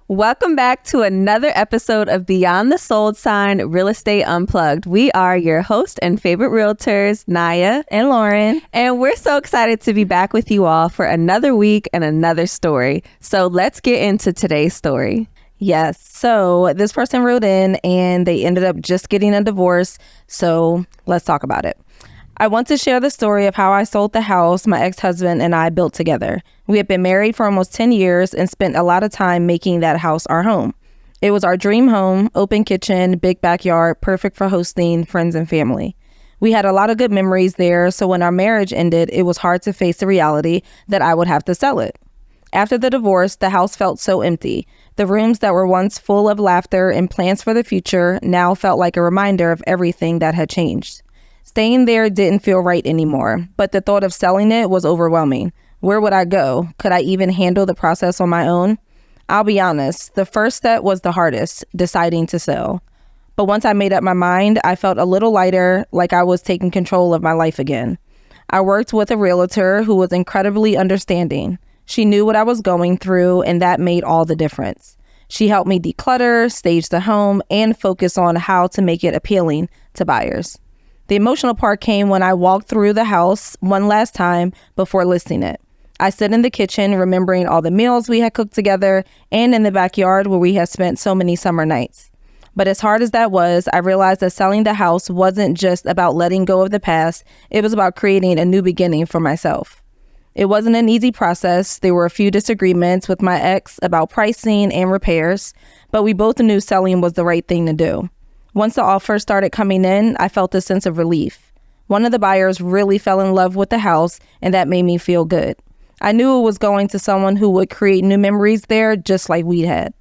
Welcome back to another episode of Beyond the Sold Sign Real Estate Unplugged. We are your host and favorite realtors, Naya and Lauren. And we're so excited to be back with you all for another week and another story. So let's get into today's story. Yes. So this person wrote in and they ended up just getting a divorce. So let's talk about it. I want to share the story of how I sold the house my ex-husband and I built together. We had been married for almost 10 years and spent a lot of time making that house our home. It was our dream home, open kitchen, big backyard, perfect for hosting friends and family. We had a lot of good memories there, so when our marriage ended, it was hard to face the reality that I would have to sell it. After the divorce, the house felt so empty. The rooms that were once full of laughter and plans for the future now felt like a reminder of everything that had changed. Staying there didn't feel right anymore, but the thought of selling it was overwhelming. Where would I go? Could I even handle the process on my own? I'll be honest, the first step was the hardest, deciding to sell. But once I made up my mind, I felt a little lighter, like I was taking control of my life again. I worked with a realtor who was incredibly understanding. She knew what I was going through, and that made all the difference. She helped me declutter, stage the home, and focus on how to make it appealing to buyers. The emotional part came when I walked through the house one last time before listing it. I stood in the kitchen, remembering all the meals we had cooked together, and in the backyard where we had spent so many summer nights. But as hard as that was, I realized that selling the house wasn't just about letting go of the past. It was about creating a new beginning for myself. It wasn't an easy process. There were a few disagreements with my ex about pricing and repairs, but we both knew selling was the right thing to do. Once the offers started coming in, I felt a sense of relief. One of the buyers really fell in love with the house, and that made me feel good. I knew it was going to someone who would create new memories there, just like we had.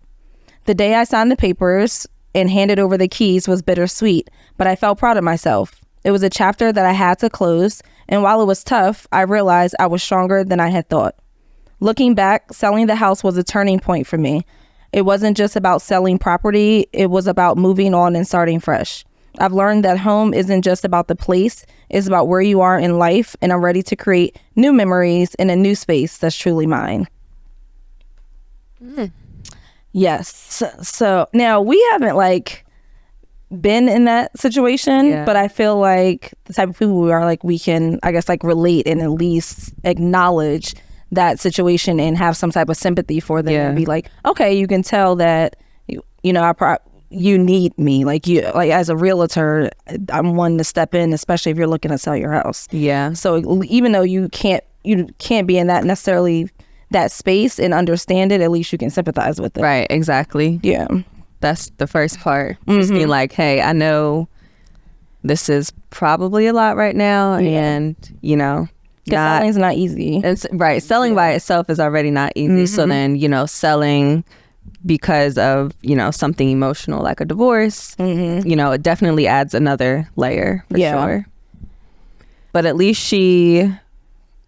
The day I signed the papers and handed over the keys was bittersweet, but I felt proud of myself. It was a chapter that I had to close, and while it was tough, I realized I was stronger than I had thought. Looking back, selling the house was a turning point for me. It wasn't just about selling property, it was about moving on and starting fresh. I've learned that home isn't just about the place, it's about where you are in life, and I'm ready to create new memories in a new space that's truly mine. Yes. So now we haven't been in that situation, but I feel like the type of people we are, we can, relate and at least acknowledge that situation and have some type of sympathy for them and be like, okay, you can tell that you need me, as a realtor, I'm one to step in, especially if you're looking to sell your house. So even though you can't be in that necessarily that space and understand it, at least you can sympathize with it. Right, exactly. That's the first part. Just being like, hey, I know this is probably a lot right now, and because selling's not easy. It's right. Selling by itself is already not easy. So then, selling because of, something emotional like a divorce, it definitely adds another layer for sure. But at least she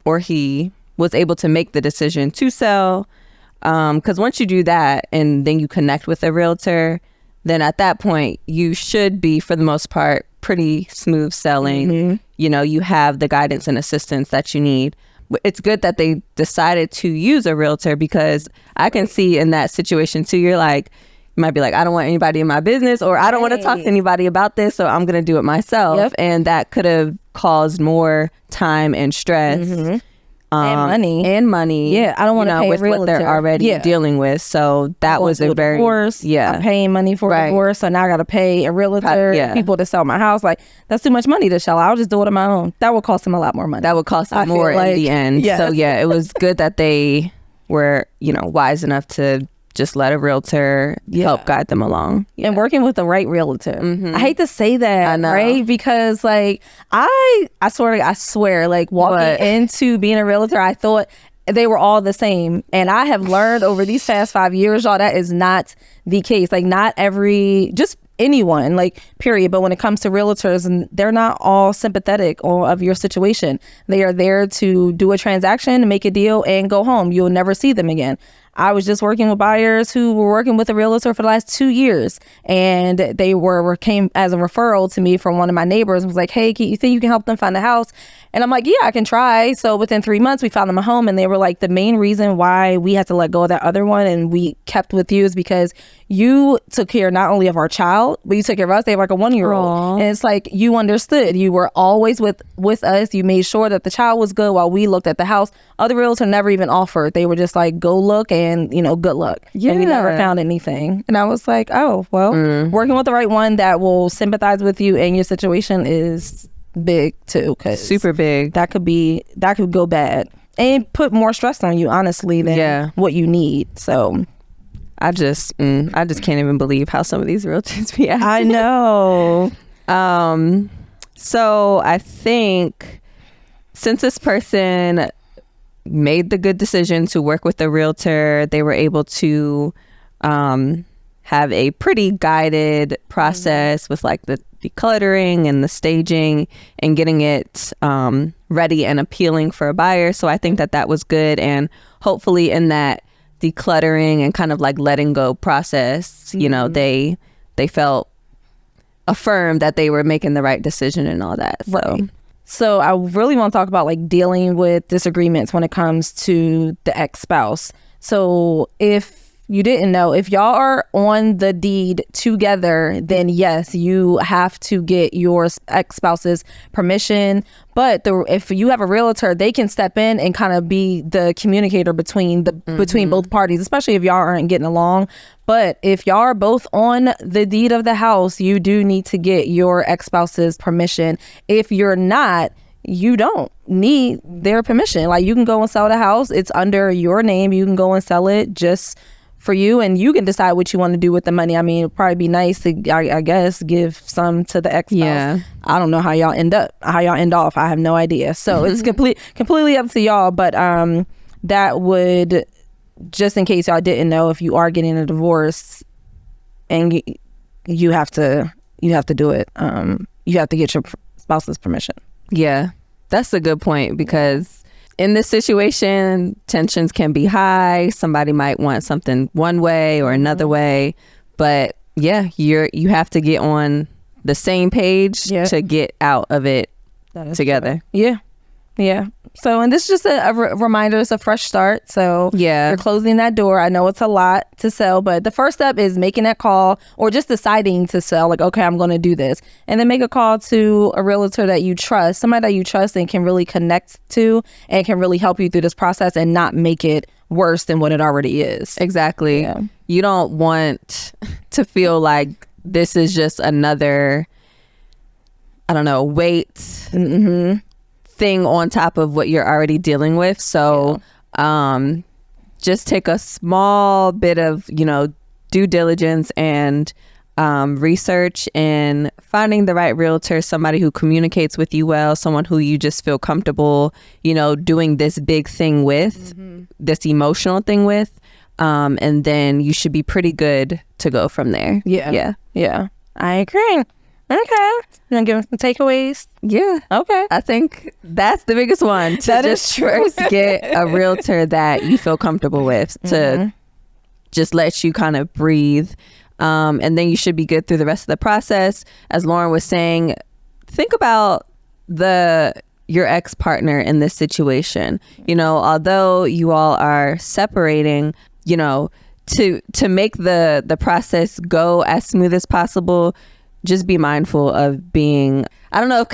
or he was able to make the decision to sell. Because once you do that and then you connect with a realtor, then at that point, you should be, for the most part, pretty smooth selling. You have the guidance and assistance that you need. It's good that they decided to use a realtor, because I can see in that situation too, you might be like, I don't want anybody in my business, or I don't want to talk to anybody about this, so I'm going to do it myself. And that could have caused more time and stress. And money. I don't want to pay with a realtor. What they're already dealing with. So that was a very divorce. I'm paying money for a divorce, so now I got to pay a realtor, people to sell my house. That's too much money to sell. I'll just do it on my own. That would cost them a lot more money. That would cost them more in the end. So it was good that they were, wise enough to just let a realtor help guide them along. And working with the right realtor. I hate to say that, right? Because I swear, walking into being a realtor, I thought they were all the same. And I have learned over these past 5 years, y'all, that is not the case. Not just anyone, period. But when it comes to realtors, and they're not all sympathetic of your situation. They are there to do a transaction, make a deal, and go home. You'll never see them again. I was just working with buyers who were working with a realtor for the last 2 years, and they came as a referral to me from one of my neighbors and was like, hey, you think you can help them find a house? And I'm like, yeah, I can try. So within 3 months, we found them a home, and they were like, the main reason why we had to let go of that other one and we kept with you is because you took care not only of our child, but you took care of us. They have like a 1-year-old. And it's like, you understood. You were always with us. You made sure that the child was good while we looked at the house. Other realtor never even offered. They were just like, go look and, good luck. Yeah. And we never found anything. And I was like, oh, well, working with the right one that will sympathize with you and your situation is big too. Cause super big. That could go bad and put more stress on you, honestly, than what you need. So I just can't even believe how some of these realtors be acting. I know. So I think since this person made the good decision to work with the realtor, they were able to have a pretty guided process with like the decluttering and the staging and getting it ready and appealing for a buyer. So I think that was good. And hopefully in that decluttering and kind of like letting go process, they felt affirmed that they were making the right decision and all that. So I really want to talk about like dealing with disagreements when it comes to the ex-spouse. So if you didn't know, if y'all are on the deed together, then yes, you have to get your ex-spouse's permission. But if you have a realtor, they can step in and kind of be the communicator between both parties, especially if y'all aren't getting along. But if y'all are both on the deed of the house, you do need to get your ex-spouse's permission. If you're not, you don't need their permission. Like, you can go and sell the house. It's under your name. You can go and sell it just for you, and you can decide what you want to do with the money. I mean, it'd probably be nice to, I guess, give some to the ex-spouse. Yeah. I don't know how y'all end off. I have no idea. So it's completely up to y'all. But that would, just in case y'all didn't know, if you are getting a divorce and you have to do it, you have to get your spouse's permission. Yeah, that's a good point, because in this situation, tensions can be high. Somebody might want something one way or another way. But yeah, you have to get on the same page to get out of it together. True. Yeah. So, and this is just a reminder, it's a fresh start. So you're closing that door. I know it's a lot to sell, but the first step is making that call or just deciding to sell, like, okay, I'm going to do this. And then make a call to a realtor that you trust, somebody that you trust and can really connect to and can really help you through this process and not make it worse than what it already is. Exactly. Yeah. You don't want to feel like this is just another, I don't know, weight thing on top of what you're already dealing with. So just take a small bit of due diligence and research and finding the right realtor, somebody who communicates with you well, someone who you just feel comfortable doing this big thing with, this emotional thing with, and then you should be pretty good to go from there. Yeah I agree. Okay. You want to give us some takeaways? Yeah. Okay. I think that's the biggest one. That is true. First get a realtor that you feel comfortable with to just let you kind of breathe. And then you should be good through the rest of the process. As Lauren was saying, think about your ex-partner in this situation. Although you all are separating, to make the process go as smooth as possible, just be mindful of being, I don't know,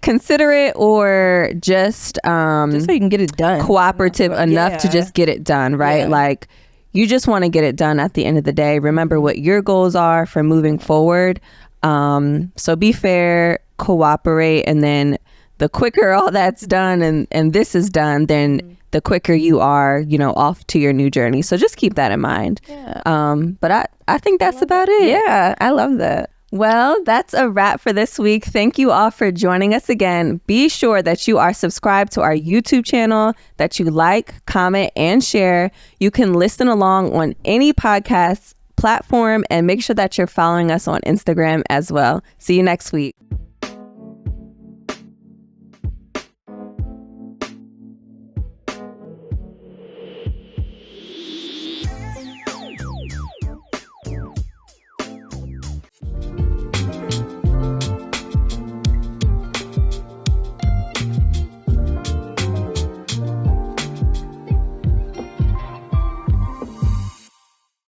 considerate or just so you can get it done, cooperative enough to just get it done, right? Like, you just want to get it done at the end of the day. Remember what your goals are for moving forward. So be fair, cooperate, and then the quicker all that's done and this is done, then the quicker you are, off to your new journey. So just keep that in mind. But I think that's about it. Yeah, I love that. Well, that's a wrap for this week. Thank you all for joining us again. Be sure that you are subscribed to our YouTube channel, that you like, comment, and share. You can listen along on any podcast platform, and make sure that you're following us on Instagram as well. See you next week.